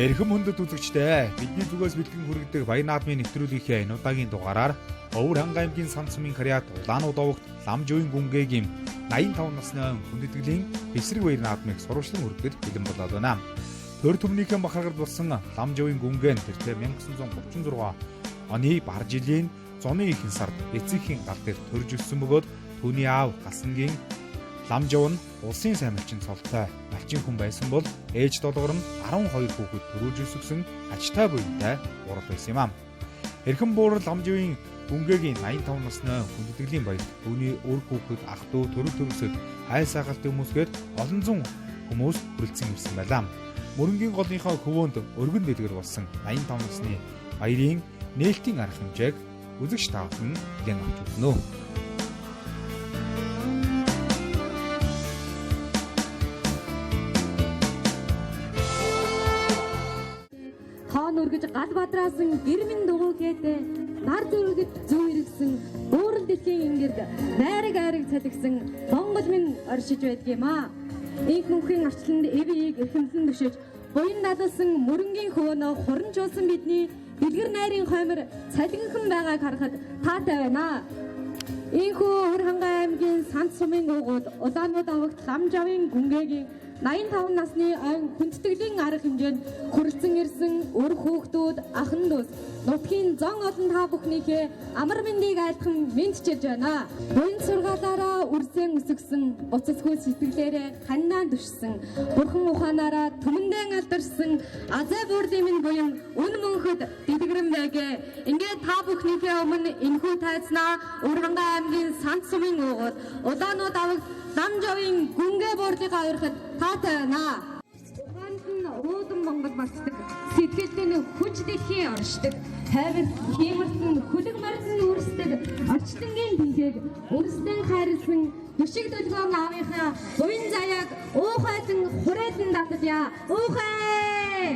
Эрхэм хүндэт үзэгчдээ бидний зүгээс бэлтгэн хүргэдэг Баян наадмын нэвтрүүлгийнхээ энэ удаагийн дугаараар Өвөр Хангай аймгийн Самц сумын Карьяат Улаанууд овогт Ламжуйн гүнгээгийн 85 насны хүндэтгэлийн бэлсрэг баяр наадмыг сурвалжлан хүргэхэд бэлэн болоод байна. Төр төмнийхэн бахархад болсон Ламжуйн гүнгээ нь тэртээ 1936 оны бар жилийн зуны ихэнх сард эцэгхийн гал дээр төрж өссөн бөгөөд түүний аав Галсангийн Ламжуун улсын сайн малчин цолтой малчин хүн байсан бол ээж долгор нь 12 хүүхэд төрүүлж өсгсөн ачтай буянтай гурав байсан юм аа. Эрхэм буур Ламжуйн гүнгээгийн 85 насны хүндэтгэлийн баярт түүний өр хүүхэд ах дүү төрөл төрөсөд хайр сахалтай хүмүүсгээд олон зуун хүмүүс хүрэлцэн ирсэн байлаа. Мөрөнгийн голынхоо хөвөөнд өргөн дэлгэр болсон 85 насны баярын нээлтийн арга хэмжээг үзэгч та бүхэн хэн авч үзнэ. Өргөж гал бадраасан гэрмэн дугуйгээд нар зүргэд зүү иргсэн уурал дэлхийн ингэрд найраг айраг цалгисан Монгол минь оршиж байдгийм аа. Инх мөнхийн арчланд эвийг эрхэмлэн төшөж буян налсан мөрөнгийн хөвөнөө хуранжуулсан бидний дэлгэр найрын хоймор цалгинхан байгааг харахад таатай байна. Инхүү Өвөр Хангай аймгийн Самц сумын уугууд Улаанууд овогт Ламжуйн гүнгээгийн 85 насны хүндэтгэлийн арга хэмжээнд хүрэлцэн ирсэн өр хүүхдүүд ахын дүүс нутгийн зон олон та бүхнийхээ амар мэндийг айлтхан мэдчилж байна. Буян сургаалаараа үрсэн өсгсөн буцасгүй сэтгэлээрээ ханнаа дүшсэн бурхан ухаанаараа түмэндээ алдарсан азай буурдын минь буян үн мөнхөд дэлгэрэн байгээ. Ингээд та бүхнийхээ өмнө энэхүү тайзнаа Өвөр Хангай аймгийн Самц сумын уугууд Улаанууд овогт Ламжуйн гүнгээ буурдыгаа урихад таатай байна. Ухаанд нь уудан Монгол болцдог, сэтгэлдээ хүч дэлхийн оршдог, хайр хиймэрсэн хүлэг марцны үрсдэг, орчлонгийн бинхэг үрсдэн хайрлсан дүшиг долгоон аавынхаа буян заяаг уухайтан хурейлан татъя. Уухай!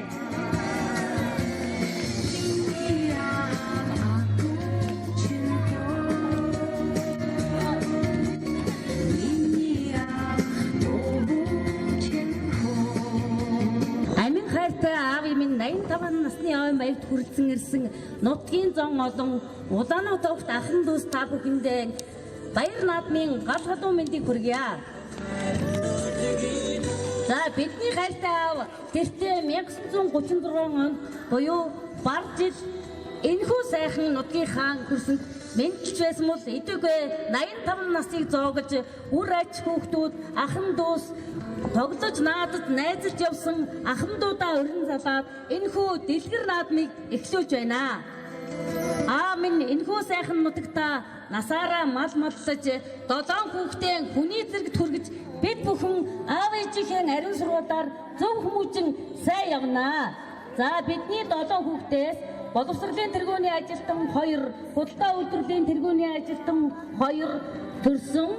Аав минь 85 насны ойн баярт хүрэлцэн ирсэн нутгийн зон олон Улаанууд овогт ахын дүүс та бүхэндээ баяр наадмын гал халуун мэндийг хүргье. За бидний хайртай аав тэртээ 1936 онд буюу бар жил энэхүү сайхан нутгийн хаан хүрсэн мэдчилж байсан бол идэвгүй 85 насыг зоогож үр аж хүүхдүүд ахын дүүс тоглож наадад найзалж явсан ахмадуудаа өрн залаад энэхүү дэлгэр наадмыг эхлүүлж байна. Минь энэхүү сайхан нутагта насаараа мал маллаж долоон хүүхдээ хүний зэрэгт хүргэж бид бүхэн аав ээжийнхээ ариун сургуулаар зөв хүмүүжин сайн явнаа. За бидний долоон хүүхдээс боловсролын тэргүүний ажилтан 2, худалдаа үйлдвэрлэлийн тэргүүний ажилтан 2 төрсөн.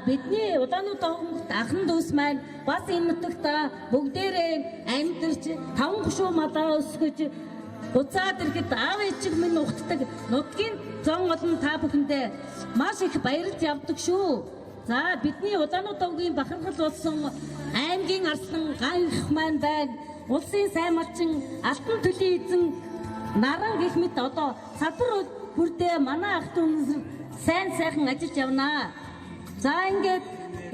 Бидний Улаанууд овогт ахын дүүс маань бас энэ нутагта бүгдээрээ амьдарч 5 гушуу малаа өсгөж буцаад ирэхэд аав ээжиг минь ухтдаг нутгийн зон олон та бүхэндээ маш их баярлж явдаг шүү. За бидний Улаанууд овгийн бахархал болсон аймгийн арслан ганх маань байна. Улсын сайн малчин алтан төлийн эзэн наран гэх мэт одоо салбар бүрдээ манай ах дүү сайн сайхан ажиллаж явнаа. За ингээд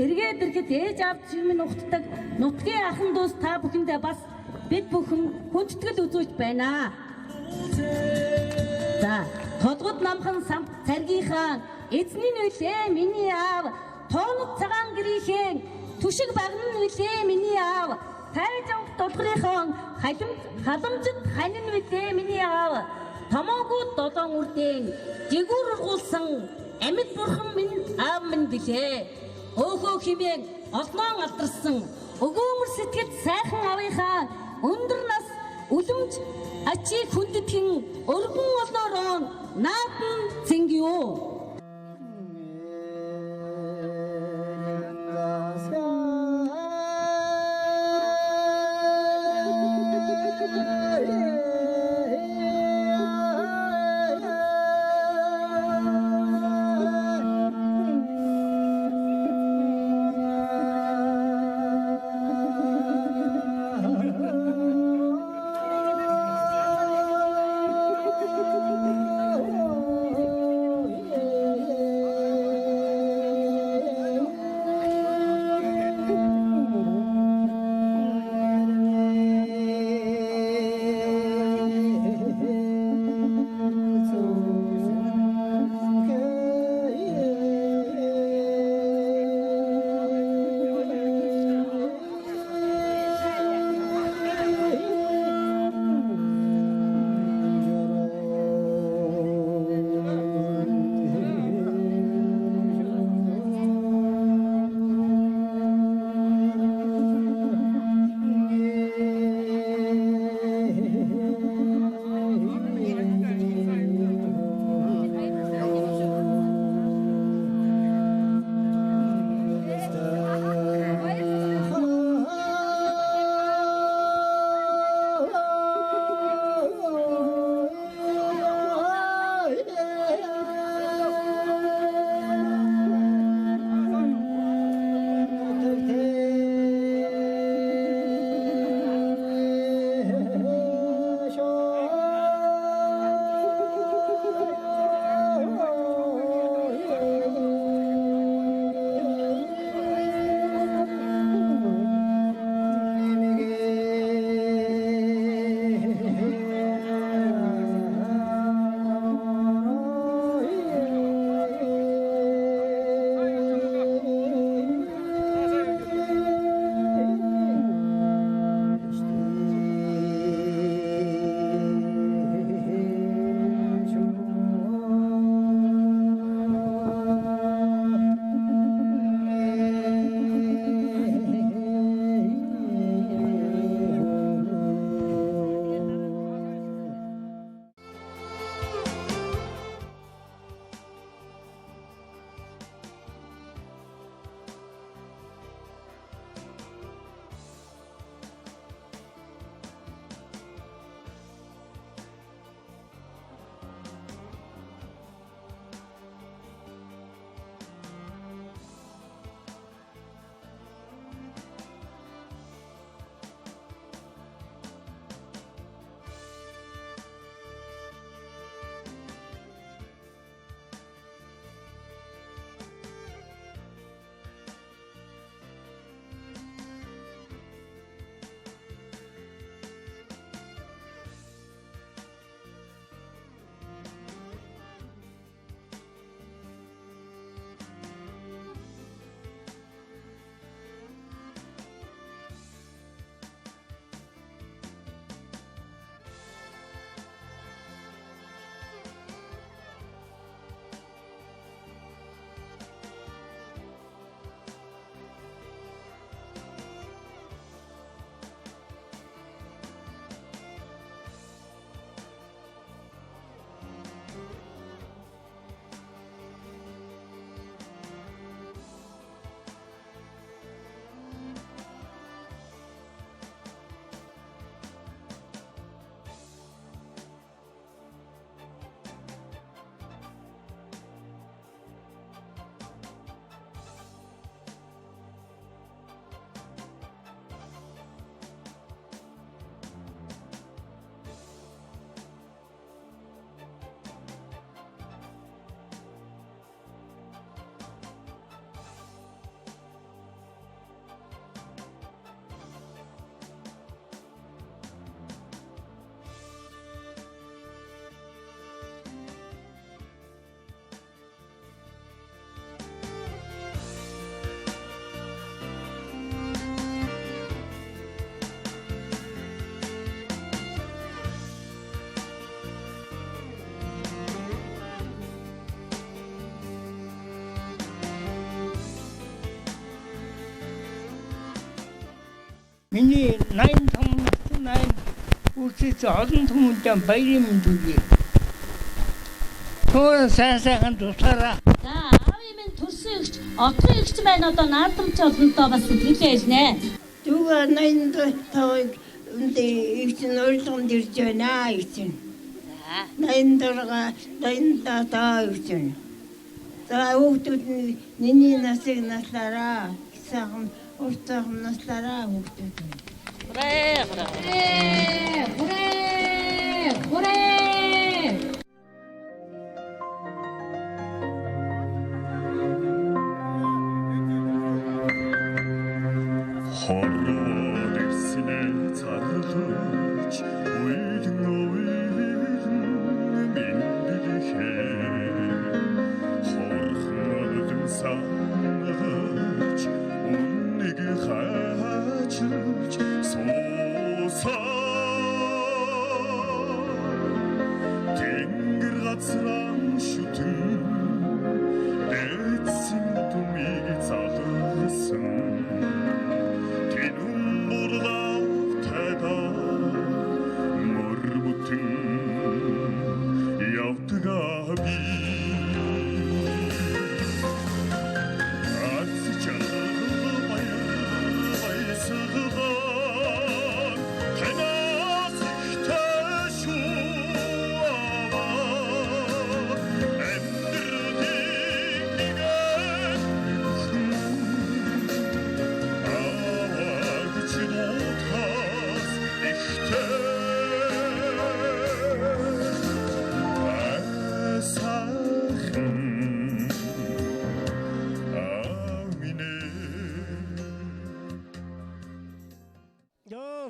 эргээд ирэхэд ээж аав минь ухтдаг нутгийн ахын дүүс та бүхэндээ бас бид бүхэн хүндэтгэл үзүүлж байна. За толгод намхан самт царгийнхаа эзний нүлээ миний аав тоонод цагаан гэрийнхээ түшиг багнан нүлээ миний аав тайж авах толгорынхон халамжид ханин нүлээ миний аав томоогууд долоон үрдэн жигүүр ургуулсан амьд бурхан минь аав минь билээ. Өөхөө химээ олноон алдарсан өгөөмөр сэтгэл сайхан авийнхаа өндөр нас үлэмж ачийг хүндэтгэн өргөн олноороо наадан зингиё. миний 85 настай үсэж олон хүмүүст баярын мэнд хүргэе. Тоо сайхан тусаараа. За аавын минь төрсөн ихч отгон ихч байна одоо наадамч олонтоо бас сэтгэлээ хэлнэ. Түга 85-ыг ихч нь урилганд ирж байна ихч нь. 87 ихч нь. За хүүхдүүд нь миний насыг наслаараа. Сайхан уртайхан наслаараа хүүхдүүд нь. Хүрээ. Хороод ирсэнэ царлаж уйлэн мэндэлхээ хорхон сангаж үннийг хачиж суусаа тэнгэр газраа шүтэн эцсин тумиг цагсан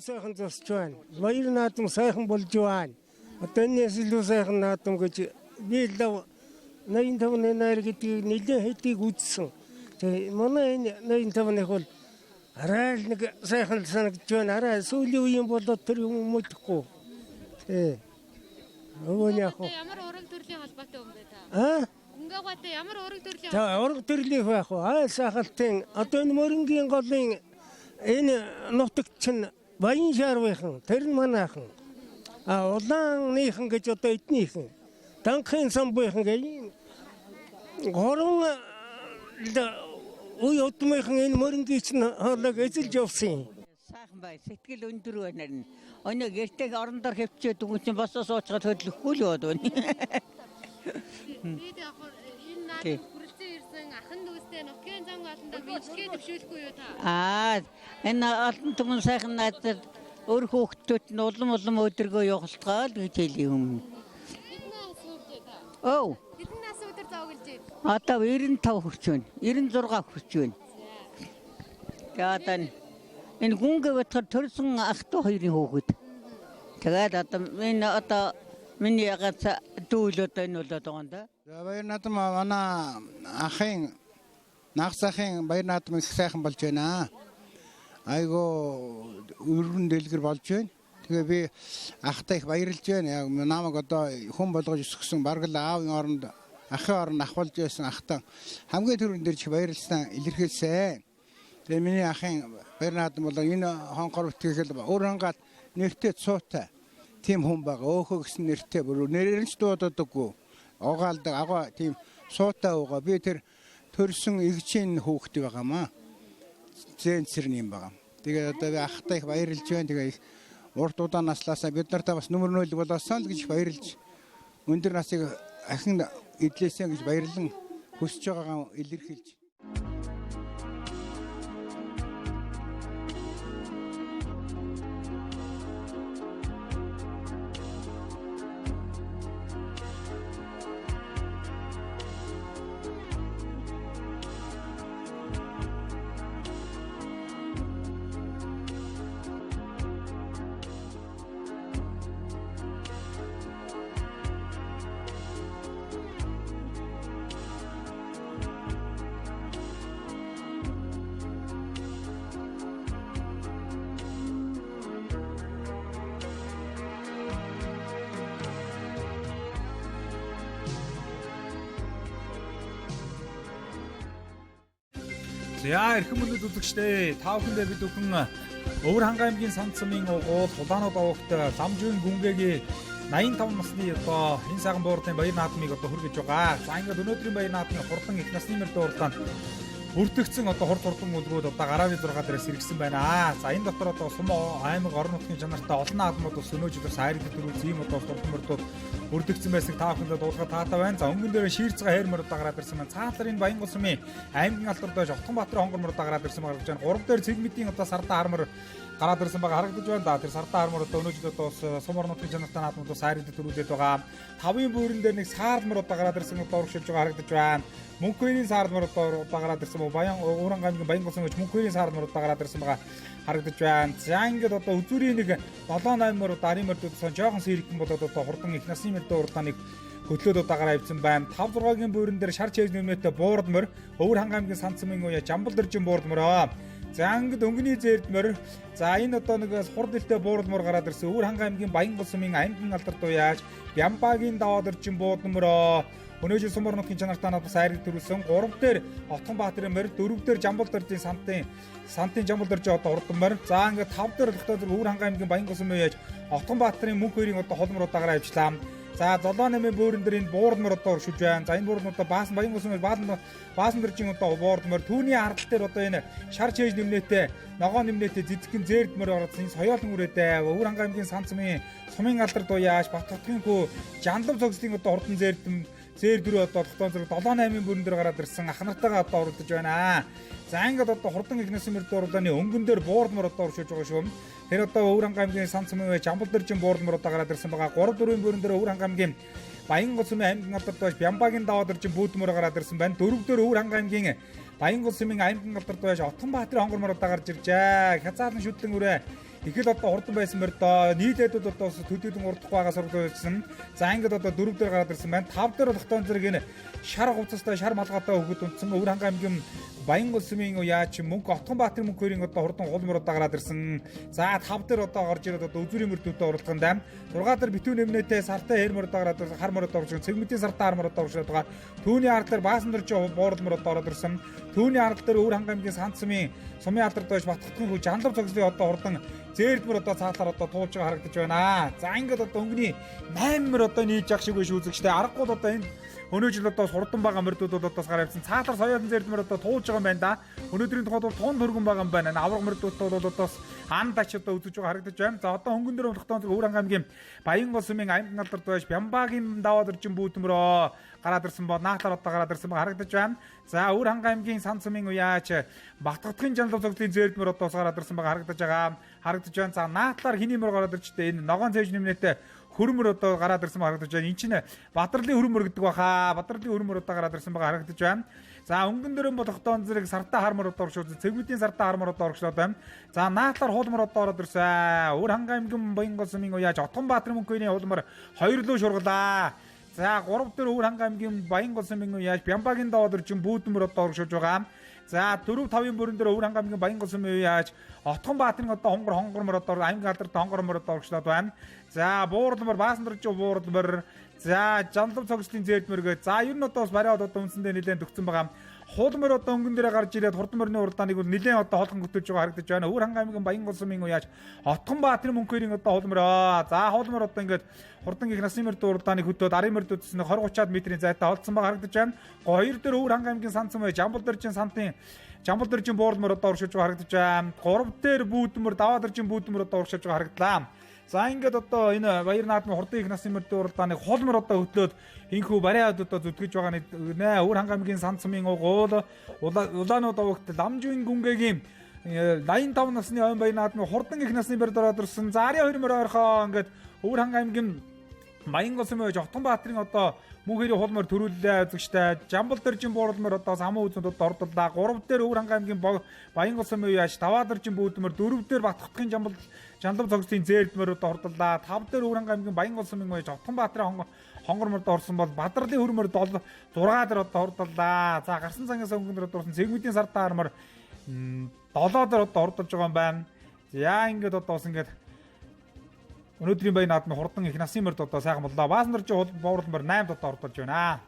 Сайхан зогсож байна. Баяр наадам сайхан болж байна. Одоо энэс илүү сайхан наадам гэж би л 85-ны найр гэдгийг нэлээд хэдийг үзсэн. Тэгээ манай энэ 85-ных бол арай л нэг сайхан санагдж байна. Арай сүүлийн үеийн болоод тэр юм мэдхгүй. Тий. Өвөө яах вэ? Ямар ураг төрлийн холбоотой юм бэ та? Өнгөгөөтэй ямар ураг төрлийн? За ураг төрлийн байх уу? Сайхалтын одоо энэ мөрөнгийн голын энэ нутагт чинь Баян шаарвынхан, тэр нь манайхан. Улаанныхан гэж одоо эднийхэн. Данхын самбыхан гэж горон үе удмынхан энэ мөрөнгийн чинь хоолойг эзэлж явсан. Сайхан бай, сэтгэл өндөр байна. Өнөө гэртээ орон дор хөвчөөд дүнгийн чинь босоо суучгаад хөдлөхгүй л бод байна. Бид яг энэ надад хүрэлцэн ирсэн ахын дүүстэй нутгийн зам олондоо бичлэгээ төвшүүлэхгүй юу та? Энэ олон түмэн сайхан надад өөр хүүхдүүд нь улам өдргөө явуултгаал гэж хэлээ юм. Хэдэн нас хүрчээ та? Хэдэн нас өдөр зооглож байна? Одоо 95 хүрч байна. 96 хүрч байна. Тэгээд энэ гүнгээ бодоход төрсөн ах トゥ хоёрын хүүхэд. Тэгээд одоо миний гац дүүл одоо энэ болоод байгаа юм да. За баяр наадам манай ахын нагсахын баяр наадам их сайхан болж байна. Айгу өргөн дэлгэр болж байна. Тэгээ би ахтай их баярлж байна. Яг намайг одоо хүн болгож өсгсөн бараг л аавын оронд ахын оронд ахвалж байсан ахтан хамгийн түрүүнд дээр их баярлсан илэрхийлсэн. Тэгээ миний ахын баяр наадам бол энэ хонхор үтгэл өөр хангаад нэртэй цуутай тийм хүн байгаа. Өөхөө гэсэн нэртэй бүр нэрээр нь ч дуудадаггүй. Огаалдаг агаа тийм суутай байгаа. Би тэр төрсөн игчийн хүүхэд байгаамаа. Зэнцэр юм байгаа. Тэгээ одоо би ахтай их баярлж байна. Тэгээ их урт удаан наслаасаа бид нартай бас нүмер нөөлөг болоосон л гэж баярлж өндөр насыг ахин эдлээсэн гэж баярлан хүсэж байгаагаа илэрхийлж. За эрхэм мөндөд үзэгчдээ та бүхэндээ бид бүхэн Өвөр хангай аймгийн Санцмын угуул Улаанууд овогт Ламжийн гүнгэгийн 85 насны одоо энэ саган буурдын баяр наадмыг одоо хүргэж байгаа. За ингээд өнөөдрийн баяр наадмын хурдан их насны мөр дуурлаанд өртөгцсөн одоо хурдан үлгүүд одоо гарааны 6 дээрээс иргсэн байна. За энэ дотор одоо Сумоо аймаг орон нутгийн чанартай олон наадмууд ус өнөөдөр сайрд төрүүц ийм одоо хурдан мөрдүүд өртөгцсөн байсан та бүхэндээ дуулахад таатай байна. За өнгөн дээр шиирцгээ хайр мөр одоо гараад ирсэн байна. Цаатар энэ Баянгол сумын аймгийн алдар доош Отгонбаатарын хонгор мөр одоо гараад ирсэн байна гэж байна. Гурав дээр цэгмэдийн одоо сардаа хармар гараад ирсэн байгаа харагдаж байна. Да тэр сардаа хармар одоо өнөөдөр одоо сум орон нутгийн чанартай наадмууд сайрд төрүүлээд байгаа. Тавын бөөрөн дээр нэг саардмар одоо гараад ирсэн одоо урагшилж байгаа харагдаж байна. Мөнхөрийн саардмар одоо гараад ирсэн ба Баян Өвөрхан аймгийн Баянгол сумын мөнхөрийн саардмар одоо гараад ирсэн байгаа харагдаж байна. За ингээд одоо үзүүрийн нэг 7-8 мөр одоо ари мөрдүүдсэн жоохон сэрэгхэн болоод одоо хурдан их насны мөрдөө урдааныг хөтлөөд одоо гараа ивсэн байна. 5-6-гийн бөөрөн дээр шар чэйж нэмнэтэй буурдмөр Өвөр хангай аймгийн Санцмын уяа Жамбал дэржин буурдмөрөө. За ингээд өнгөний зээрдмөр. За энэ одоо нэг хурдэлтэй буурдмөр гараад ирсэн. Өвөр хангай аймгийн Баянгол сумын аймгийн алдар дуяаж Бямбагийн даваа дэржин буудмөрөө. Өнөөдөр сум орон нутгийн чанартай надад сайрыг төрүүлсэн 3 дээр Отгонбаатарын морь, 4 дээр Жамбал дэржийн сантын Жамбал дэржин одоо урдан морь. За ингээд 5 дээр тогтоод Өвөр хангай аймгийн Баянгол сумын яаж Отгонбаатарын мөнх хоёрын одоо холмор удаагаар авчлаа. За 7-8 бөөрөн дээр энэ буурдмор одоо уршиж байна. За энэ буурдмор одоо Баянгол сумын баасан дэржин одоо буурдмор түүний ардал дээр одоо энэ шар чэйж нэмнэтэй ногоо нэмнэтэй зэдгэн зээрдмөр орсон соёолын үрээдээ Өвөр хангай аймгийн Санцмын сумын алдар дуяаш Баттотгийн хүү Жандав цогцлын одоо хурдан зээр дөрөв одоо тогтоон зэрэг 7-8 бөөрөн дээр гараад ирсэн ах нартайгаа одоо урдж байна. За ингээд одоо хурдан их насны мөр дуурлааны өнгөн дээр буурдмор одоо уршиж байгаа шүү. Тэр одоо Өвөр хангай аймгийн Санцмын Жамбал дэржин буурдмор одоо гараад ирсэн байгаа. 3-4 бөөрөн дээр Өвөр хангай аймгийн Баянгол сумын аймгийн алдар доош Бямбагийн даваа дэржин бүүдмөр гараад ирсэн байна. 4 дээр Өвөр хангай аймгийн Баянгол сумын аймгийн алдар доош Отгонбаатарын хонгор мөр одоо гарч иржээ. Хязаарлан шүтлэн үрээ ихэл одоо хурдан байсан мөр доо нийлээдүүд одоо төдийдэн урдах байгаа сургуулсан. За ингээд одоо 4 дээр гараад ирсэн байна. 5 дээр тогтоон зэрэг энэ шар хувцастай шар малгайтай хөгд унтсан Өвөр хангай аймгийн Баянгол сумын яач мөнх Отгонбаатарын мөнх хоёрын одоо хурдан холмор одоо гараад ирсэн. За 5 дээр одоо гарч ирээд одоо үзүүрийн мөрдүүдтэй уралдсан дам. 6 дээр битүү нэмнэтэй сартай хэр мөр одоо гараад ирсэн. Хар мөр одоо урагш цэгмэдийн сартай хар мөр одоо урагшаад байгаа. Түүний ард дээр баасан дэржин буурдмор одоо ороод ирсэн. Түүний ард дээр Өвөр хангай аймгийн Санцмын сумын алдар доош Баттотгийн хүү Жандав цогцлын одоо хурдан зээрдмөр одоо цаатаар одоо туулж байгаа харагдаж байна. За ингээд одоо өнгөний 8 мөр одоо нийж ах шиг биш үзэгчтэй аргагүй одоо энэ өнөөдөр одоо хурдан байгаа мөрдүүд бол одоо гараа авсан. Цаатар соёолын зээрдмөр одоо туулж байгаа юм байна да. Өнөөдрийн тухайд бол тун хөргөн байгаа юм байна. Авраг мөрдүүд бол одоо ан тач одоо үзэж байгаа харагдаж байна. За одоо хөнгөн дээр болохтон Өвөр хангай аймгийн Баянгол сумын аймгийн алдар доош Бямбагийн даваа дэржин бүүдмөрөө гараад ирсэн бо наатар одоо гараад ирсэн харагдаж байна. За Өвөр хангай аймгийн Санцмын уяач Баттотгийн Жандав цогцлын зээрдмөр одоо гараад ирсэн байгаа харагдаж байгаа. Харагдаж байна. За наатлаар хиний мөр гараад ирчтэй энэ ногоон цээж нэмнэтэй хөрмөр одоо гараад ирсэн харагдаж байна. Энд чинь Бадралын хөрмөр гэдэг баха. Бадралын хөрмөр одоо гараад ирсэн байгаа харагдаж байна. За өнгөн дөрөн бол тогтоон зэрэг сартаа хармар одоо оршууд цэгмэдийн сартаа хармар одоо оршлоод байна. За наатлаар хуулмар одоо ороод ирсэн. Өвөр хангай аймгийн Баянгол сумын уяач Отгонбаатарын мөнх хоёрын хуулмар 2 лөө шургалаа. За 3 дээр Өвөр хангай аймгийн Баянгол сумын уяач Бямбагийн даваа дэржин бүүдмөр одоо оршиж байгаа. За 4-5-ын бөөрөн дээр Өвөр хангай аймгийн Баянгол сумын уяач Отгонбаатарын одоо хонгор мөр одоо аймгийн алдарт хонгор мөр одоо оршлоод байна. За буурдмөр баасан дэржин буурдмөр. За Жандав цогцлын зээрдмөргөө. За ер нь одоо бас бариад одоо үнсэндээ нэлээд төгцсөн байгаа. Хуулмар одоо өнгөн дээр гарч ирээд хурдан мөрний уралдааныг бол нэлээд одоо холгон хөтөлж байгаа харагдаж байна. Өвөр хангай аймгийн Баянгол сумын уяач Отгонбаатарын мөнх хоёрын одоо хуулмар. За хуулмар одоо ингээд хурдан их насны мөрд уралдааныг хөтөөд арын мөрдөөс 20-30 метрийн зайтай олдсон байгаа харагдаж байна. 2 дээр Өвөр хангай аймгийн Санцмын Жамбал дэржин сантын Жамбал дэржин буурдмөр одоо уршиж байгаа харагдаж байна. 3 дээр бүүдмөр даваа дэржин бүүдмөр одоо уршиж байгаа харагдлаа. За ингээд одоо энэ баяр наадмын хурдан их насны мөрдөө уралдааныг холмор одоо хөтлөөд инхүү бариад одоо зүтгэж байгаа нэ Өвөр хангай аймгийн Санцмын угуул Улаанууд овогт Ламжийн гүнгэгийн 85 насны ойн баяр наадмын хурдан их насны мөрд ороод ирсэн. За 22 мөр ойрхоо ингээд Өвөр хангай аймгийн Баянгол сумын Отгонбаатарын одоо мөнх хоёрын хуулмар төрүүлээ үзэгчтэй Жамбал дэржин буурдмөр одоо самуу үзэнд одоо ордоллаа. 3 дээр Өвөр хангай аймгийн Баянгол сумын уяач даваа дэржин бүүдмөр, 4 дээр Баттотгийн Жандав цогцлын зээрдмөр одоо ордоллаа. 5 дээр Өвөр хангай аймгийн Баянгол сумын уяач Отгонбаатарын хонгор мөрд орсон бол Бадралын хөрмөр 6 дээр одоо ордоллаа. За гарсан цангаас өнгөн дээр орсон цэгмэдийн сартаа хармар 7 дээр одоо ордолж байгаа юм байна. За ингээд одоо бас ингээд өнөөдрийн баяр наадмын хурдан их насны мөрд одоо сайхан боллоо. Баасан дэржин бууралмар 8 одоо ордолж байна.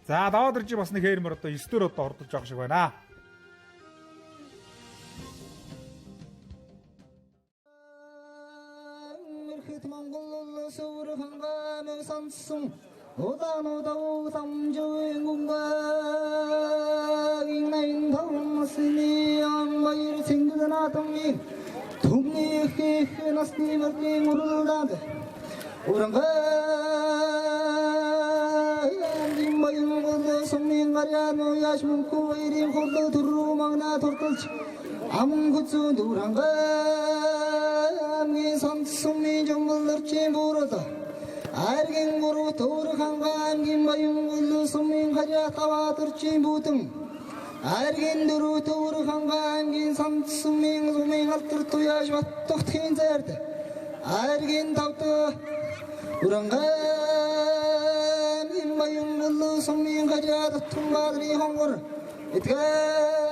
За даваа дэржин бас нэг хээрмөр одоо 9 дээр одоо ордолж байгаа шиг байна. Тэгэхэд Монгол улс өөрийнхөө гамыг сонссон удаануудаа самжуун гунгагийн 85 насны аммаяр цэнгэл наадмын түмний их насны мөрдийн уралдаанд урангагийн Монгол сумын гаряно яшмунку ирийн холдо төрөө магна турталж амун хүзүүнд урангагийн сонсумын жонголорчийн бүрөөд Аргийн гурав төөрхөн гаамгийн Монгол сумын гаря таваадэрчийн бүтэн Аргийн дөрөв төөрхөн гаамгийн сумын алтар туяаж баттохтын зайрд Аргийн тавд урангагийн Монгол сумын гаря татмаадны хонгор эдгээр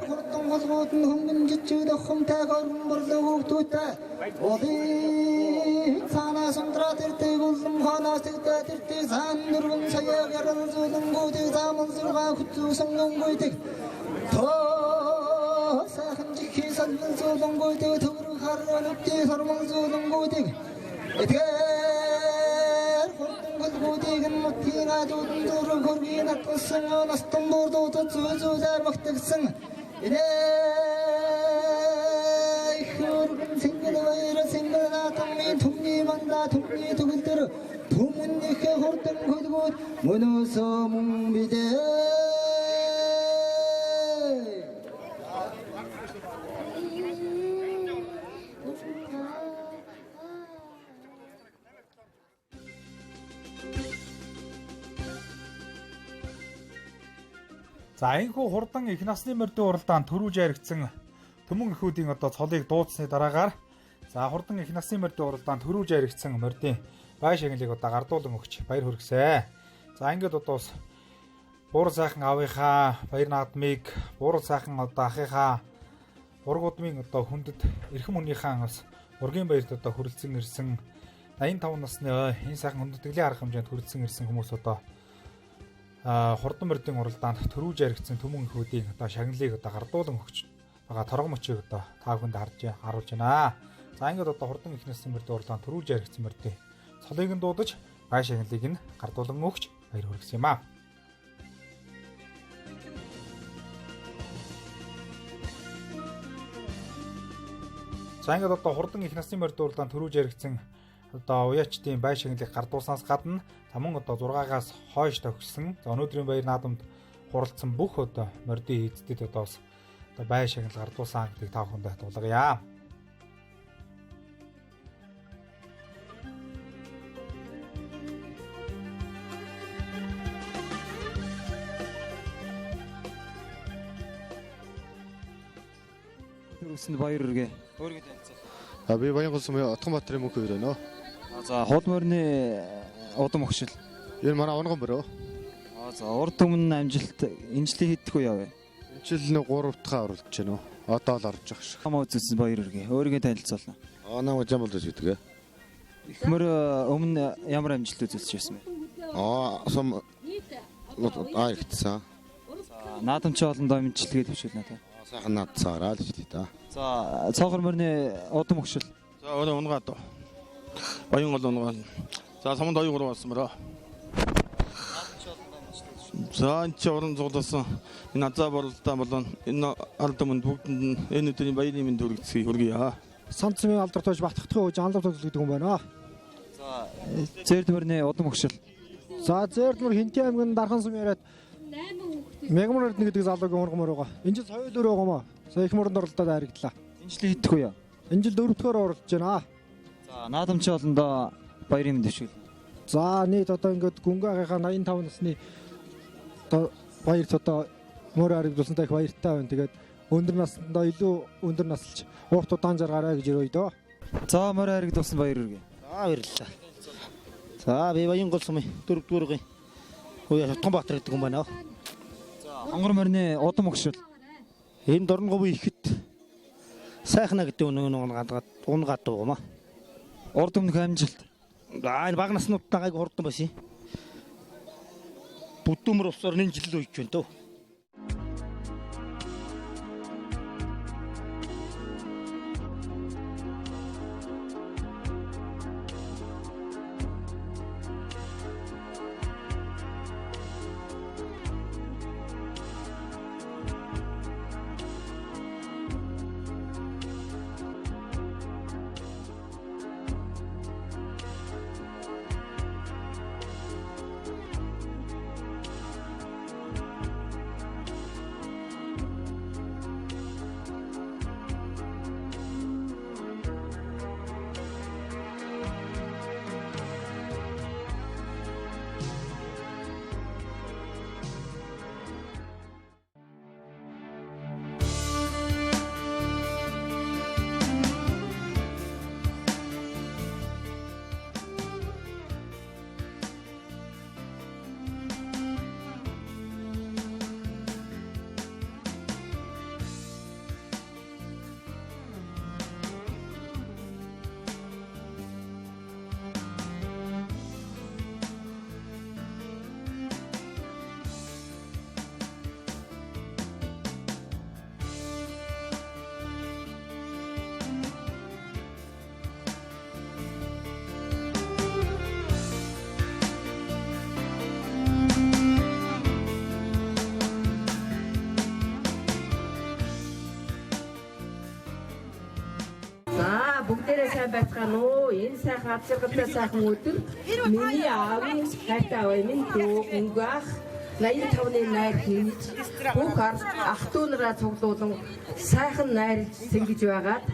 хурдан голгууд нь хөнгөн жижиг дохомтай горн борлог туутай Оли цана сундрат ирдэг улам ханаас тэгдэг сан дөрвөн сая гарал зулангуудыг заман зурга хүзүүсэн гойдаг тоо сайхан чихий салбан зулангуудыг төгрөг харан үтээ сарман зулангуудыг эдгээр хурдан голгуудыг нь мутгийн адуудан зураг хөргийн атгасан настан бордууд зүүзүүзээр багтагсан Single atami thumni manda thumni tugulter thumunni khe hortan khudgut monoso mumbide За энэхүү хурдан их насны мордын уралдаанд төрүүлж яригдсан Төмөн эхүүдийн одоо цолыг дуудсны дараагаар за хурдан их насны мордын уралдаанд төрүүлж яригдсан мордын бай шагналыг одоо гардуулан өгч баяр хүргэсэ. За ингээд одоо бас буурал сайхан аавынхаа баяр наадмыг буурал сайхан одоо ахыхаа ургуудмын одоо хүндэд эрхэм хүнийхээ бас ургийн баярт одоо хүрэлцэн ирсэн 85 насны энэ сайхан хүндэтгэлийн арга хэмжээнд хүрэлцэн ирсэн хүмүүс одоо хурдан мордын уралдаанд төрүүлж яригдсан төмөн эхүүдийн одоо шагналыг одоо гардуулан өгч байгаа торгон мөчийг одоо та бүхэнд харуулж байна. За ингээд одоо хурдан их насны мордын уралдаанд төрүүлж яригдсан мордын цолыг нь дуудаж бай шагналыг нь гардуулан өгч баяр хүргэсэн юм аа. За ингээд одоо хурдан их насны мордын уралдаанд төрүүлж яригдсан одоо уяачдын бай шагналыг гардуулснаас гадна таман одоо 6-аас хойш төгссөн. За өнөөдрийн баяр наадамд хуралдсан бүх одоо мордын эздэд одоо бай шагнал гардуулсан гэдгийг та бүхэнд дуулгая. Төрүүлсэнд баяр хүргэе. Өөрийгөө танилцуул. Би Баянгол сумын Отгонбаатарын мөнх хоёр байна. За хол морины удам өгшил. Энэ манай онгон бөрөө. За урд өмнө амжилт энэ жилийн хийдэх үе яваа. Энэ жил нэг 3 дахь оруулж байна уу? Одоо л орж байгаа шиг. Хамаа үзсэн баяр хүргэе. Өөрийгөө танилцуулна. Намайг Жамбал гэж гэдэг. Ихмөр өмнө ямар амжилт үзүүлсэн бэ? Сум ихтсэн. Наадамч олондоо амжилтгээ төвшүүлнэ та. Сайхан наадсаараа л хэлээ та. За цоогор морины удам өгшил. За өөрөө унгаад. Баянгол унгаад. За самд 2 3 болсон мөрөө. За энэ ч орон зугласан энэ азаа боролтоо болон энэ ард өмнө бүгдэнд энэ өдрийн баярын мэнд хүргэцгийг хүргье. Самд цэвийн алдарт байж батхдах үеж анлав тоглох гэдэг юм байна. За Зээрд морины удам өгшил. За Зээрд мөр Хинтээ аймгийн Дархан сум яриад 8 мегаморд нэг гэдэг залуугийн ургамаар байгаа. Энэ жил соёл өөр байгаа мó. Сая их мөрөнд оролдоод харигдлаа. Энэ жилийн хийдэх үе. Энэ жил 4-р оролдож байна. За наадамч олондоо баярын мэнд төвшүүл. За нийт одоо ингээд гүнгаагийнхаа 85 насны одоо баярт одоо мөр харигдуулсантай их баяртай байна. Тэгээд өндөр насндаа илүү өндөр наслж уурт удаан жаргаарай гэж өрөөе дөө. За мөр харигдуулсан баяр хүргэе. За баярлалаа. За би Баянгол сумын 4-р Отгонбаатар гэдэг юм байна. За хонгор морины удам өгшил. Энэ дорнговын ихэт сайхна гэдэг унгаад байгаа. Урд өмнөх амжилт. Энэ баг наснуудтай гайг хурдан байсан. Бүдүүмөр усаар энэ жил үйж байна дөө. бүгдээрээ сайн байцгаана уу? Энэ сайхан ад жаргалтай сайхан өдөр миний аавын хайртай ав минь дүү гүнгах 85-ны найр хийж бүх ах дүү нараа цуглуулan сайхан найрж сэнгэж байгаад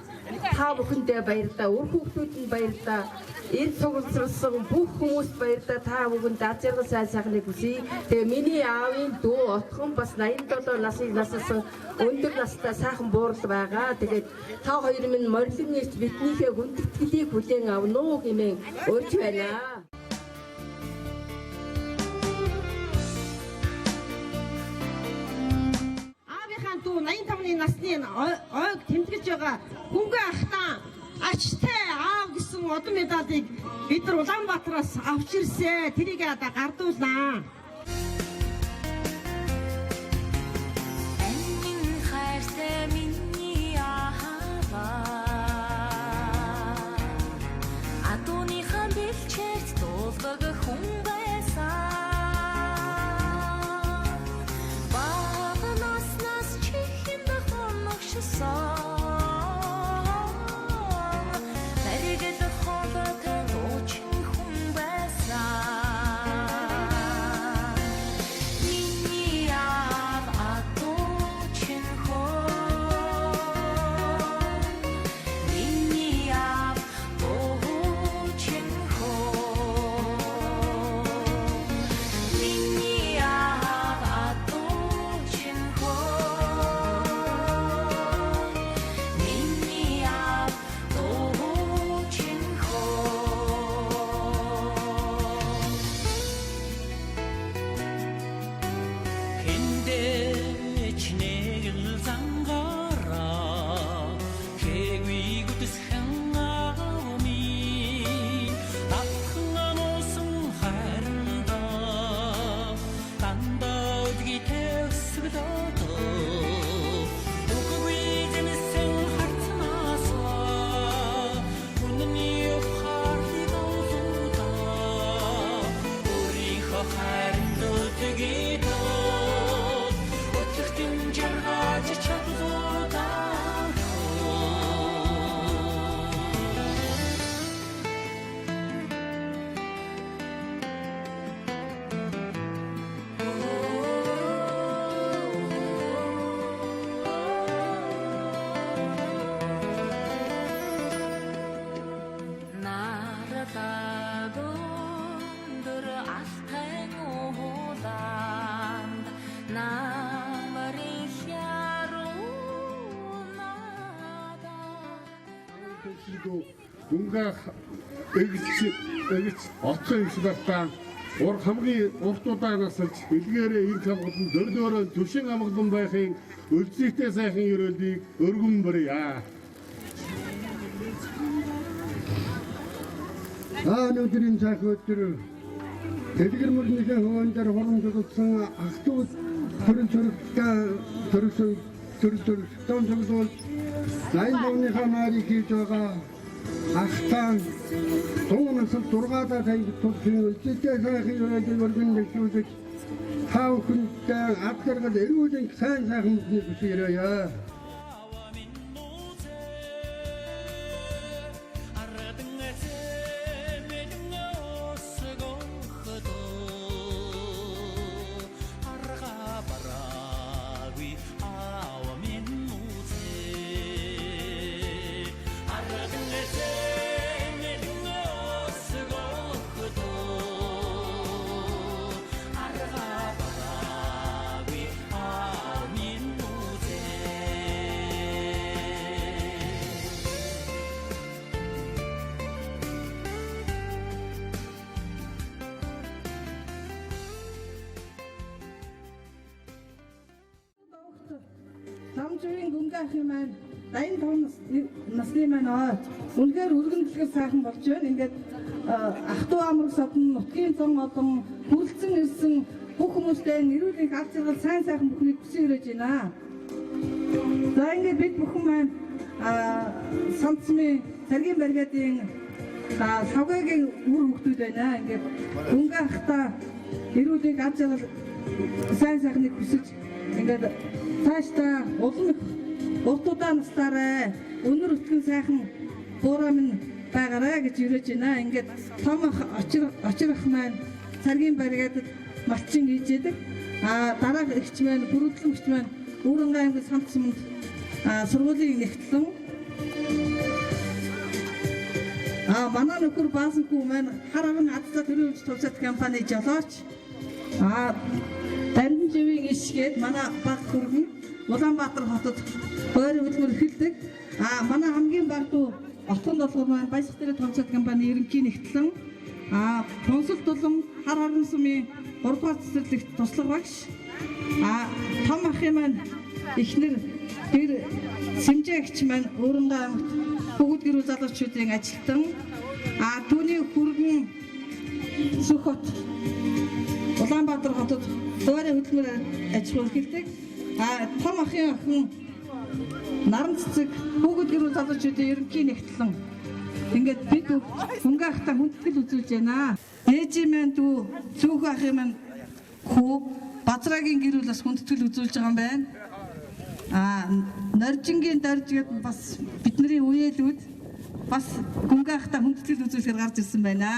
та бүхэндээ баярлалаа. Үр хүүхдүүдэнд баярлалаа. Энэ цуглуулсан бүх хүмүүст баярлалаа. Та бүхэнд ад жаргал сайн сайхныг хүсье. Тэгээ миний аавын дүү отхон бас 87 насыг нассан өндөр настай сайхан буурал байгаа. Тэгээд та хоёр минь морилон ирж биднийхээ хүндэтгэлийг хүлээн авна уу гэмээн урьж байна. Аавынхаа дүү 85-ны насны ойг тэмдэглэж байгаа хөнгөн ахтаа ачтай аав гэсэн одон медалийг бид нар Улаанбаатараас авч ирсэн. Тэрийг одоо гардуулнаа. Гүнгах эгч оцсон их батаа ур хамгийн урт удаа насалж илгээрээ энэ хамгаалан дөрөөрөө төшин амгалан байхын өлзийтэй сайхан өрөөлийг өргөн барья. Өнөөдрийн цаг өдөр дэлгэр мөрнийхээ хөвөн дээр хорон зогссон ах トゥ төрөлтөө найдууныхаа нарыг хийж байгаа ахтан туунасал 6-даа тань тулсын үлцэтэй сайхан өрөөлийг өргөн дэвшүүлж тав хүнтэй ад жаргал эрүүлийн сайн сайхан бүхнийг хүсээрээ. Намжийн гүнгахын маань 85 насны маань үнэхээр өргөн дэлгэр сайхан болж байна. Ингээд ах トゥ амрах содон нутгийн зам олон хүрлцэн ирсэн бүх хүмүүстэй нэрүүлэх ад жаргал сайн сайхан бүхнийг хүсэж ирэж байна. За ингээд бид бүхэн маань Самцмын цэргийн бригадын савгагийн үр хөвгүүд байна. Ингээд гүнгахтаа нэрүүлэх ад жаргал сайн сайхныг хүсэж ингээд цаашдаа улам урт удаа настаарай өнөр өтгөн сайхан буураа минь байгаарай гэж юрэж байна. Ингээд том очир ах маань царгийн баригадад малчин хийжээдэг. Дараах эгч маань бүрэлдэхүүн эгч маань Өвөрөнгө аймгийн Самт суманд сургуулийн нэгтлэн манай нөхөр Баасанхүү маань хар аган хадцаа төрүүлж тусаад компани жолооч Барин живийн ишгээд манай баг хөргөн Улаанбаатар хотод ойрын хөдөлмөр эхэлдэг. Манай хамгийн баг дүү Отгон долгор маань Баясгалан дээр томцоод компани ерөнхий нэгтлэн консул тулам хар аган сумын 3 дугаар цэцэрлэгт туслах багш. Том ахын маань эхнэр тэр Сэмжээгч маань Өвөрөнгө аймагт бүгд гэр бүл залуучуудын ажилтан түүний хүргэн Сүх хот Улаанбаатар хотод ойрын хөдөлмөр аж ахуй эрхэлдэг. Том ахын охин Наран цэцэг бүгд гэр бүл залуучуудын ерөнхий нэгтлэн ингээд бид хөнгө ахтай хүндэтгэл үзүүлж байна. Ээжийн маань дүү Цүх ахын маань хүү Базрагийн гэр бүл бас хүндэтгэл үзүүлж байгаа юм байна. Норжингийн дорж гэдэг бас бидний үеэлүүд бас хөнгө ахтай хүндэтгэл үзүүлэхээр гарч ирсэн байна.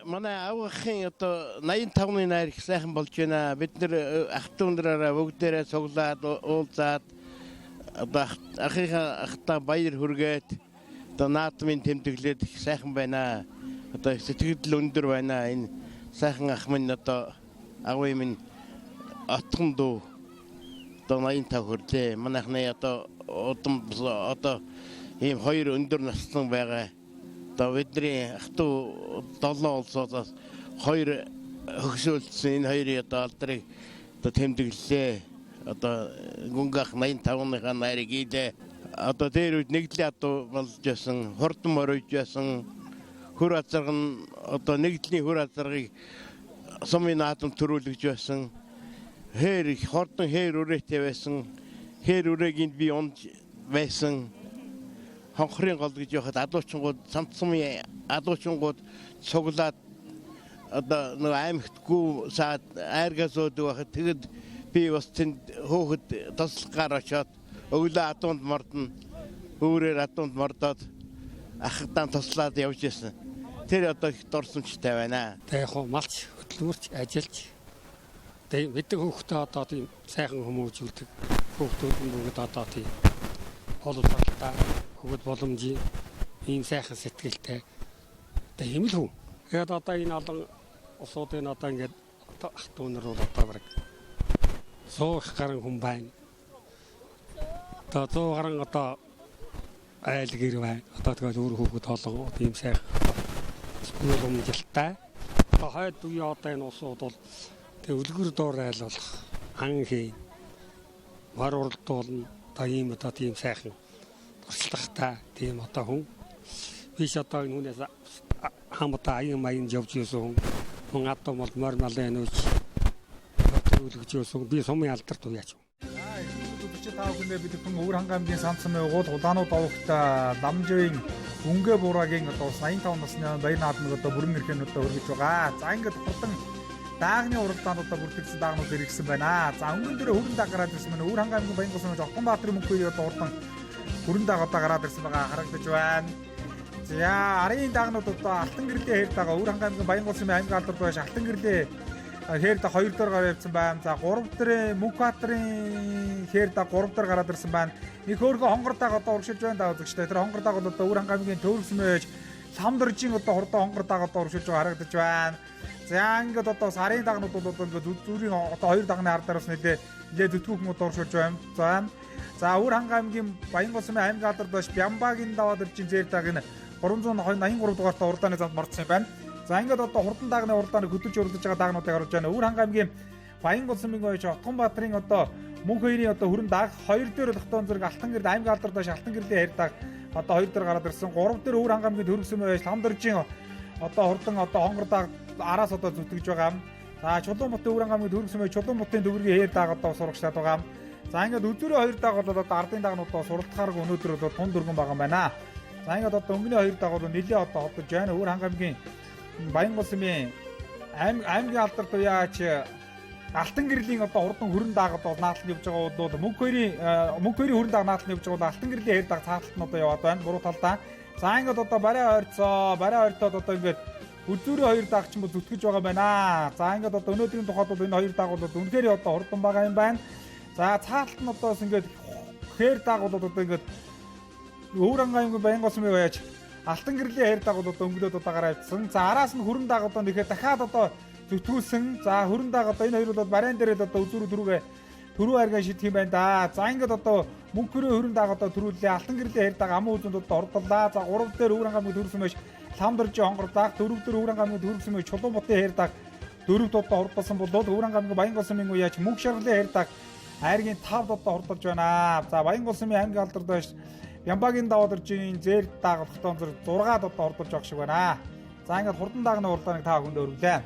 Манай авахын одоо 85-ны найр их сайхан болж байна. Бид нэр ах トゥ нараараа бүгдээрээ цуглаад уулзаад одоо ахтаа баяр хүргээд одоо наадмын тэмдэглээд их сайхан байна. Одоо сэтгэл өндөр байна. Энэ сайхан ах минь одоо аваа минь отхон дүү одоо 85 хүрлээ. Манайхны одоо удам одоо ийм хоёр өндөр насны байгаа. Одоо бидний ах トゥ 7 улсаас хоёр хөгшөөлсөн энэ хоёрын одоо алдрыг одоо тэмдэглэлээ. Одоо гүнг ах 85-ныхаа найрыг ийдээ одоо дээр үед нэгдлийн адуу болж байсан, хурдан моройж байсан, хөр азарг нь одоо нэгдлийн хөр азаргыг сумын наадам төрүүлж байсан. Хээр их хурдан хээр үрээтэй байсан. Хээр үрээгийн би унж байсан. Хонхрын гол гэж яхад адуучингууд Самт сумын адуучингууд цуглаад одоо нэг аймагтгүй саад айргаас өөдөг байхад тэгэд би бас тэнд хөөхд тослохоор очоод өглөө адуунд мордно өөрөөр адуунд мордоод ахтан тослаад явж ирсэн. Тэр одоо их дурсамжтай байна. Яг хоо малч хөдөлмөрч ажиллаж мэддэг хөөхтэй одоо тийм сайхан хүмүүжүүлдэг хөөхтүүд бүгд одоо тийм олуултаа хөгд боломжийн ийм сайхан сэтгэлтэй одоо хэмэл хүн. Тэгээд одоо энэ олон улсуудын одоо ингээд ах トゥ нар бол одоо бараг 100 гаруй хүн байна. Одоо 100 гаруй одоо айл гэр байна. Одоо тэгэл өөр хүүхэд толгоо тийм сайхан скул өмжилтэй. Одоо хойд үе одоо энэ усууд бол тэг үлгэр доор айл болох ан хий. Мар уралдуулна. Одоо ийм одоо тийм сайхан туршлагатай тийм одоо хүн. Биш одоо энэ хүнээс хамтаа аян маян явж ирсэн хүн одоо бол морь малын нөөч төлөвлөж ирсэн би сумын алдарт уяач. 45 хүндээ бид хүн Өвөр хангай аймгийн Самцмын угуул улаанууд овогт Ламжийн Гүнгээ бураагийн одоо 85 насны баяр наадмыг одоо бүрэн эрхэн одоо өргөж байгаа. За ингээд хурдан даагны уралдаанд одоо бүртгэгдсэн даагнууд иргэсэн байна. За өнгөн дээр хөрөн даг гараад ирсэн байна. Өвөр хангай аймгийн Баянгол сумын Охтонбаатарын мөнхөөрийн одоо хурдан хөрөн даг одоо гараад ирсэн байгаа харагдаж байна. За арын даагнууд одоо Алтан гэрлээ хэр дагаа Өвөр хангай аймгийн Баянгол сумын аймгийн алдарт байж Алтан гэрлээ хэр да 2 доор гараад ирсэн байна. За 3 дээр Мөнхбаатарын хэр да 3 доор гараад ирсэн байна. Нэг хөөрхөн хонгордаг одоо урагшилж байна даа үзэгчтэй. Тэр хонгордаг бол одоо Өвөр хангай аймгийн Төвөрсмөж Ламдоржийн одоо хурдан хонгордаг одоо урагшилж байгаа харагдаж байна. За ингээд одоо сарын дагнууд бол одоо ингээд зүрийн одоо 2 дагны ардараас нэлээ зүтгүүхэн одоо урагшилж байна. За Өвөр хангай аймгийн Баянгол сумын аймгийн алдарт байж Бямбагийн даваадэржийн зэр даг энэ 383 дугаартай уралдааны замд мордсон юм байна. За ингээд одоо хурдан дагны уралдааныг хөдөлж уралдаж байгаа дагнуудыг харуулж байна. Өвөр хангай аймгийн Баянгол сумын гоёч Охтонбаатарын одоо мөн хоёрын одоо хүрэн даг 2 дээр тогтоон зэрэг Алтан гэрд аймгийн алдарт байж Алтан гэрлээ хэр даг одоо 2 дээр гараад ирсэн. 3 дээр Өвөр хангай аймгийн Төрөсөм байж Ламдоржийн одоо хурдан одоо хонгор даг араас одоо зүтгэж байгаа юм. За Чулуунбатын Өвөр хангай аймгийн Төрөсөм байж Чулуунбатын төгрөгийн хэр даг одоо сурагчлаад байгаа юм. За ингээд өдөрөө 2 даг бол одоо ардын дагнуудаа суралцахаар өнөөдөр одоо тун дөргөн байгаа юм байна. За ингээд одоо өнгөний 2 даг бол нэлээ одоо хотож байна. Өвөр хангай аймгийн Баянгол сумын аймгийн алдарт уяач Алтан гэрлийн одоо хурдан хөрөн даг одоо наадлан явж байгаа бол мөнхөөрийн хөрөн даг наадлан явж байгаа бол Алтан гэрлийн хэр даг цааталт нь одоо яваад байна. Буруу талдаа. За ингээд одоо барай ойртоод одоо ингээд үзүүрийн 2 даг ч юм уу зүтгэж байгаа байна. За ингээд одоо өнөөдрийн тухайд бол энэ 2 даг бол үнэхээр одоо хурдан байгаа юм байна. За цааталт нь одоо ингээд хэр даг бол одоо ингээд Өвөр хангай аймгийн Баянгол сумын уяач Алтан гэрлийн хэр даг бол одоо өнгөлөөд одоо гараа авчихсан. За араас нь хөрөн даг одоо нэхэ дахиад одоо зүтгүүлсэн. За хөрөн даг одоо энэ хоёр бол барайн дээрээ одоо үзүүр түрүү арга шидэх юм байна да. За ингээд одоо мөнхөрөө хөрөн даг одоо төрүүлээ. Алтан гэрлийн хэр даг амын үзэнд одоо ордлоо. За 3 дээр Өвөр хангай аймгийн Төрөсөм байж Ламдоржийн хонгор даг, 4 дээр Өвөр хангай аймгийн Төрөсөм байж Чулуунбатын хэр даг 4-д одоо ордлсон болоод Өвөр хангай аймгийн Баянгол сумын уяач мөнх шаргалын хэр даг айргийн 5-д одоо ордолж байна. За Баянгол сумын аймгийн алдарт байж Бямбагийн даваадэржийн зэр даг тогтоон зэрэг 6-д одоо ордолж байгаа шиг байна. За ингээд хурдан дагны уралдааныг та бүхэнд өргөлээ.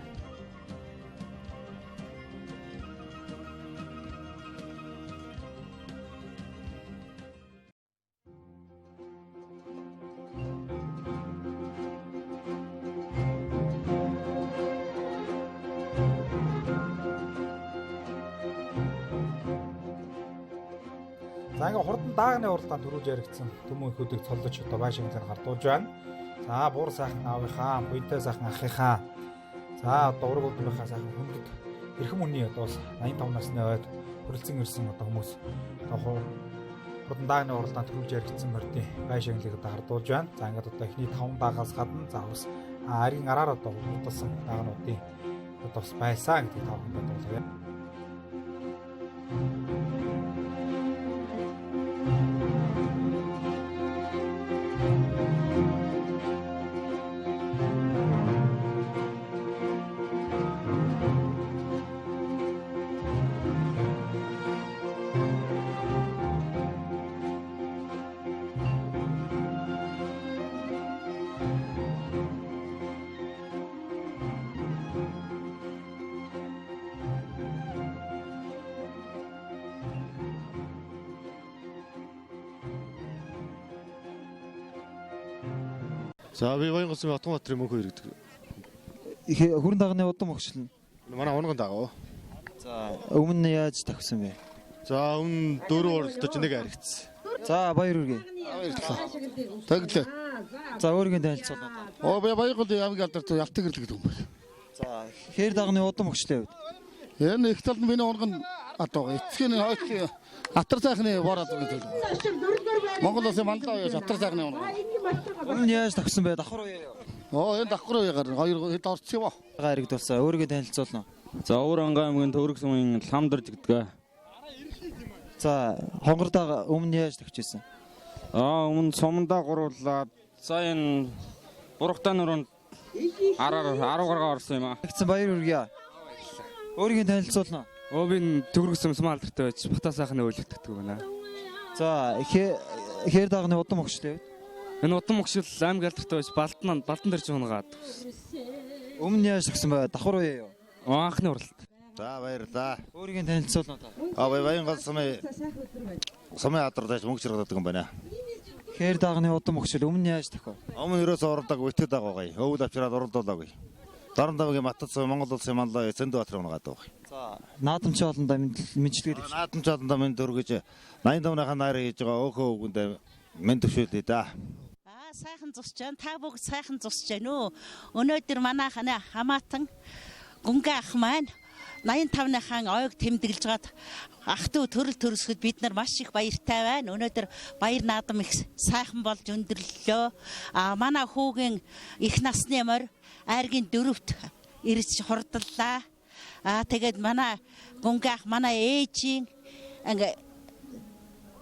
За ингээ хурдан даагны уралдаанд төрүүлж яригдсан төмөн ихүүдийг цоллож одоо байшин зэрэг хардуулж байна. За буур сайхан аавынхаа, буйтай сайхан ахыхаа. За одоо ураг удмынхаа сайхан хүндэт эрхэм үний одоо 85 насны ойд хүрэлцэн ирсэн одоо хүмүүс одоо хурдан даагны уралдаанд төрүүлж яригдсан мордын байшинлыг одоо хардуулж байна. За ингээ одоо эхний 5 даагаас гадна за бас арийн араар одоо уралдсан даагнуудын одоо бас байсан гэдэг тавхан бодвол байна. За би Баянгол сумын Охтонбаатарын мөнхөө иргэдэг. Хөрөн дагны удам өгшлэн. Манай унган дагав. За өмнө яаж тавьсан бэ? За өмнө 4 уралдаж нэг аригдсан. За баяр үргээ. Таглаа. За өөрийн танилцуулна. Би Баянгол аймгийн алдарт Алтан гэрлэг гэдэг юм байна. За хэр дагны удам өгшлээ. Энэ их талд нь миний унган одоо эцгийн хойд Атар сайхны бороод гэдэг. Монгол улсын мандаа яаш Атар сайхны унган. Өмнө яаж тавьсан бэ? Давхар уу? Энэ давхар ягаар хоёр хэд орцсон юм аа. Харагдуулсан. Өөрийгөө танилцуулна. За Өвөрангай аймгийн Төвөрг сумын Ламдарж гэдэг. За хонгордоо өмнө яаж төгчээсэн? Өмнө сумдаа гуруулаад за энэ бургатай нуруунд 10 гаруйгаа орсон юм аа. Тэгсэн баяр хүргье. Өөрийгөө танилцуулна. Би Төвөрг сум Алдартай байж Батаа сайхны үйлдвэрлэдэг байна. За хээр дагны удам өгчлээ. Энэ удам өгшил аймаг Алдартай байж Балдан дэрж унгаад. Өмнө яаж төгсөн бай? Давхар уу юу? Анхны уралд. За баярлаа. Өөрийгөө танилцуулна. Баянгол сумын Алдартай мөнгө чиргадаг юм байна. Хээр дагны удам өгшил өмнө яаж тохио? Өмнө ерөөсөө уралдаг итгэдэг байгаа. Өвөл авчираад уралдуулаагүй. Дарамтамгийн Матц Монгол улсын манлаа Зөндбаатар унгаад байгаа. За наадамч олондоо мэдчилгээд өгч. Наадамч олондоо мэд өргөж 85-ныхаа найр хийж байгаа өөхөө үгэнд мэд төвшүүлээ да. Сайхан зусч जैन та бүгд сайхан зусч जैन үү. Өнөөдөр манайхаа хамаатан гүнгээ ах маань 85-ныхаа ойг тэмдэглэж гад ах トゥ төрөл төрөсгөд бид нар маш их баяртай байна. Өнөөдөр баяр наадам их сайхан болж өндөрлөлөө. Манай хүүгийн их насны морь айргийн 4-т ирж хордлаа. Тэгээд манай гүнгээ ах манай ээжийн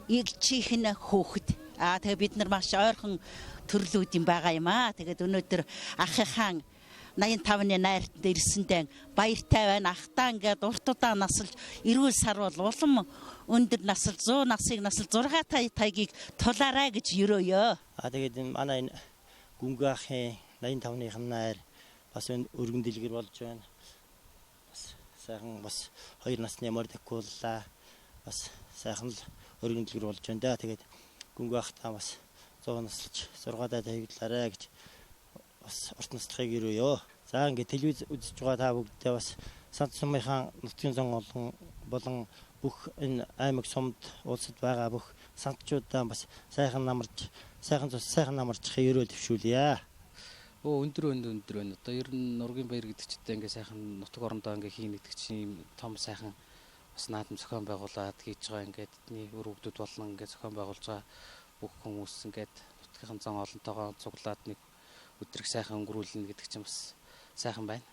ээжийн хүүхэд. Тэгээд бид нар маш ойрхон төрлүүд юм байгаа юм аа. Тэгээд өнөөдөр ахыхаан 85-ны найрт ирсэндээ баяртай байна. Ахтаа ингээд уртудаа насалж эрүүл сарвал улам өндөр насал 100 насыг насал 6 тайгийг тулаарай гэж өрөөё. Тэгээд манай энэ гүнгээ ахын 85-ны найр бас өргөн дэлгэр болж байна. Бас сайхан бас 2 насны морь тахиуллаа. Бас сайхан л өргөн дэлгэр болж байна да. Тэгээд гүнгээ ахтаа бас 100 наслж 6 тайглаарай гэж бас орт наслахыг өрөөё. За ингээд телевиз үзэж байгаа та бүгдээ бас Сант сумынхаа нутгийн зан болон бүх энэ аймаг сумд улсад байгаа бүх сантчуудаа бас сайхан намарчхыг өрөө төвшүүлье. Өндөр байна. Одоо ер нь нургийн баяр гэдэг чигтээ ингээ сайхан нутаг орондоо ингээ хийн гэдэг чинь том сайхан бас наадам зохион байгуулад хийж байгаа ингээд эдний өр хөвгүүд болон ингээ зохион байгуулж байгаа бүх хүмүүс ингээд нутгийн зан олонтойгоо цуглаад нэг өдрийг сайхан өнгөрүүлнэ гэдэг чинь бас сайхан байна.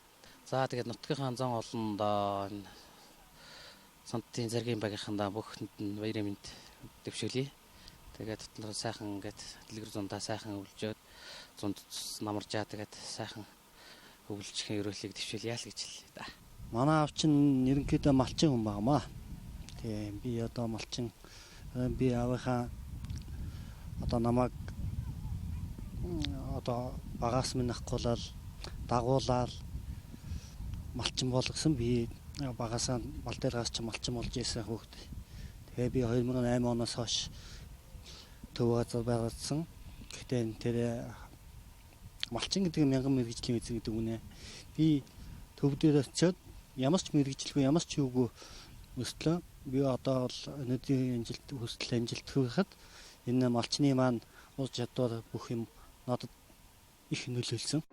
За тэгээд нутгийн зан олондоо энэ Сантын заргийн багийнхандаа бүхэнд нь баярын мэнд дэвшүүлье. Тэгээд тэднэр сайхан ингээд дэлгэр зундаа сайхан өвлжөөд зунд намаржаа тэгээд сайхан өвлжихийн өрөөлийг дэвшүүлье л гэж хэллээ да. Манай аав чинь ерөнхийдөө малчин хүн байгаамаа. Тэгээ би одоо малчин би аавынхаа одоо намайг одоо багаас минь ахгуулаад дагуулаад малчин болгосон. Би багасаа мал дээр гас чи малчин болж ирсэн хүүхэд. Тэгээ би 2008 оноос хойш төв газар байгуулсан. Гэхдээ тэр малчин гэдэг мянган мэргэжлийн эзэн гэдэг үнэ. Би төв дээр очиод ямар ч мэргэжлгүй ямар ч юугүй өстлөө. Би одоо бол өнөөдрийн хүсэл амжилт хүрэхэд энэ малчны маань уус чадвар бүх юм надад их нөлөөлсөн.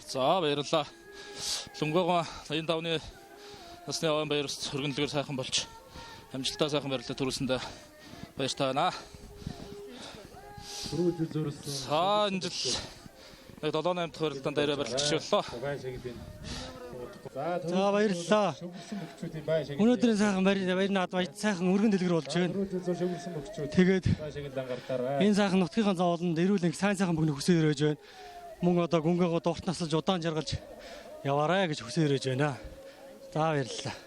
За баярлалаа. Лөнгөөгөө 85-ны насны овын баяр хөргөнлөөр сайхан болж амжилтаа сайхан барилаа төрүүлсэндээ баяртай байна. Түрүү жил зөрүүлсэн. За энэ жил яг 7-8 дахь барилдаанд дээрээ барилж боллоо. За баярлалаа. Өнөөдрийн сайхан баяр наад баяр сайхан өргөн дэлгэр болж байна. Тэгээд энэ сайхан нутгийн зоолонд эрүүл анги сайн бүгд хүсээр өрөөж байна. Мөн одоо гүнгээгөө дурт наслж удаан жаргалж яваарай гэж хүсээр өрөөж байна. За баярлалаа.